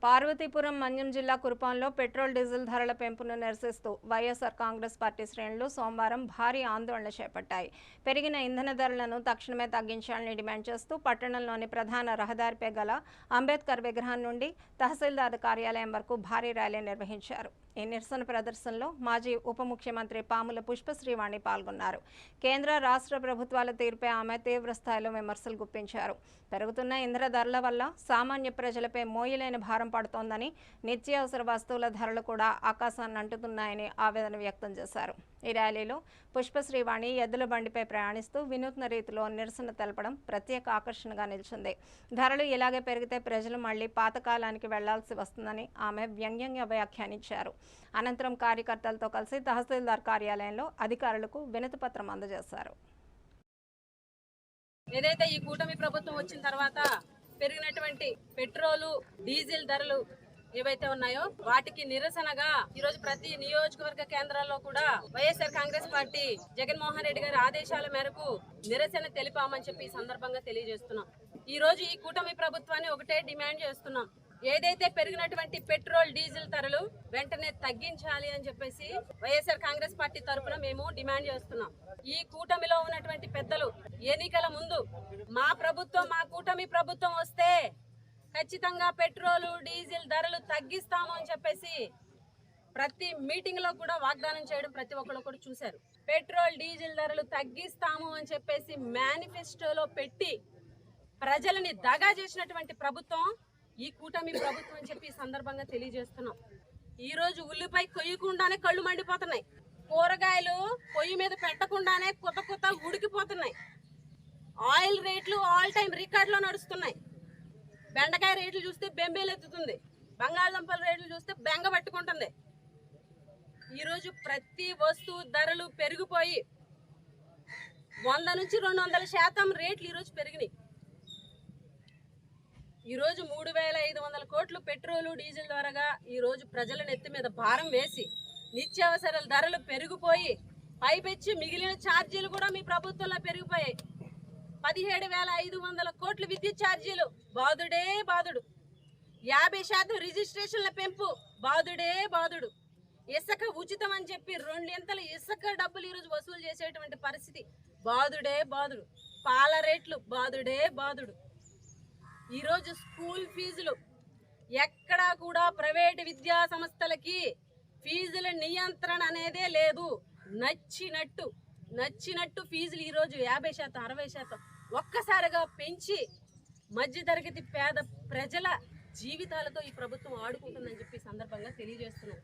పార్వతీపురం మన్యం జిల్లా కురుపాంలో petrol diesel ధరల పెంపును నిరసిస్తూ వైఎస్ఆర్ కాంగ్రెస్ పార్టీ శ్రేణులు సోమవారం భారీ ఆందోళన చేపట్టాయి. పెరిగిన ఇంధన ధరలను తక్షణమే తగ్గించాలని డిమాండ్ చేస్తూ పట్టణంలోని ప్రధాన రహదారిపై గల అంబేద్కర్ విగ్రహం నుండి తహసీల్దార్ కార్యాలయం వరకు భారీ ర్యాలీ నిర్వహించారు. ఈ నిరసన ప్రదర్శనలో మాజీ ఉప ముఖ్యమంత్రి పాముల పుష్పశ్రీవాణి పాల్గొన్నారు. కేంద్ర రాష్ట్ర ప్రభుత్వాల తీరుపై ఆమె తీవ్ర స్థాయిలో విమర్శలు గుప్పించారు. పెరుగుతున్న ఇంధన ధరల వల్ల సామాన్య ప్రజలపై మోయలేని భారం పడుతోందని, నిత్యావసర వస్తువుల ధరలు కూడా ఆకాశాన్ని అంటుతున్నాయని ఆవేదన వ్యక్తం చేశారు. ఈ ర్యాలీలో పుష్పశ్రీవాణి ఎద్దుల బండిపై ప్రయాణిస్తూ వినూత్న రీతిలో నిరసన తెలపడం ప్రత్యేక ఆకర్షణగా నిలిచింది. ధరలు ఇలాగే పెరిగితే ప్రజలు మళ్లీ పాతకాలానికి వెళ్లాల్సి వస్తుందని ఆమె వ్యంగ్యంగా వ్యాఖ్యానించారు. అనంతరం కార్యకర్తలతో కలిసి తహసీల్దార్ కార్యాలయంలో అధికారులకు వినతిపత్రం అందజేశారు. ఏదైతే ఈ కూటమి ప్రభుత్వం వచ్చిన తర్వాత పెరిగినటువంటి పెట్రోలు డీజిల్ ధరలు ఏవైతే ఉన్నాయో వాటికి నిరసనగా ఈరోజు ప్రతి నియోజకవర్గ కేంద్రాల్లో కూడా వైఎస్ఆర్ కాంగ్రెస్ పార్టీ జగన్మోహన్ రెడ్డి గారి ఆదేశాల మేరకు నిరసన తెలిపామని చెప్పి ఈ సందర్భంగా తెలియజేస్తున్నాం. ఈ రోజు ఈ కూటమి ప్రభుత్వాన్ని ఒకటే డిమాండ్ చేస్తున్నాం. ఏదైతే పెరిగినటువంటి పెట్రోల్ డీజిల్ ధరలు వెంటనే తగ్గించాలి అని చెప్పేసి వైఎస్ఆర్ కాంగ్రెస్ పార్టీ తరఫున మేము డిమాండ్ చేస్తున్నాం. ఈ కూటమిలో ఉన్నటువంటి పెద్దలు ఎన్నికల ముందు మా ప్రభుత్వం, మా కూటమి ప్రభుత్వం వస్తే ఖచ్చితంగా పెట్రోలు డీజిల్ ధరలు తగ్గిస్తాము అని చెప్పేసి ప్రతి మీటింగ్ లో కూడా వాగ్దానం చేయడం ప్రతి ఒక్కరు కూడా చూశారు. పెట్రోల్ డీజిల్ ధరలు తగ్గిస్తాము అని చెప్పేసి మేనిఫెస్టోలో పెట్టి ప్రజలని దగా చేసినటువంటి ప్రభుత్వం ఈ కూటమి ప్రభుత్వం అని చెప్పి సందర్భంగా తెలియజేస్తున్నాం. ఈ రోజు ఉల్లిపాయ కొయ్యకుండానే కళ్ళు మండిపోతున్నాయి. కూరగాయలు పొయ్యి మీద పెట్టకుండానే కొత్త ఉడికిపోతున్నాయి. ఆయిల్ రేట్లు ఆల్ టైం రికార్డులో నడుస్తున్నాయి. బెండకాయ రేట్లు చూస్తే బెంబేలెత్తుతుంది. బంగాళదుంపల రేట్లు చూస్తే బెంగ పట్టుకుంటుంది. ఈరోజు ప్రతి వస్తువు ధరలు పెరిగిపోయి 100 నుంచి 200% రేట్లు ఈరోజు పెరిగినాయి. ఈరోజు 3,500 కోట్లు పెట్రోలు డీజిల్ ద్వారాగా ఈరోజు ప్రజల నెత్తి మీద భారం వేసి నిత్యావసరాల ధరలు పెరిగిపోయి పైపెచ్చి మిగిలిన ఛార్జీలు కూడా మీ ప్రభుత్వంలో పెరిగిపోయాయి. 17,500 కోట్లు విద్యుత్ ఛార్జీలు బాదుడే బాదుడు. 50% రిజిస్ట్రేషన్ల పెంపు బాదుడే బాదుడు. ఇసుక ఉచితం అని చెప్పి 2 ఇసుక డబ్బులు ఈరోజు వసూలు చేసేటువంటి పరిస్థితి బాదుడే బాదుడు. పాల రేట్లు బాదుడే బాదుడు. ఈరోజు స్కూల్ ఫీజులు ఎక్కడా కూడా ప్రైవేటు విద్యా సంస్థలకి ఫీజుల నియంత్రణ అనేదే లేదు. నచ్చినట్టు ఫీజులు ఈరోజు 50%, 60% ఒక్కసారిగా పెంచి మధ్యతరగతి పేద ప్రజల జీవితాలతో ఈ ప్రభుత్వం ఆడుకుంటుందని చెప్పి సందర్భంగా తెలియజేస్తున్నాం.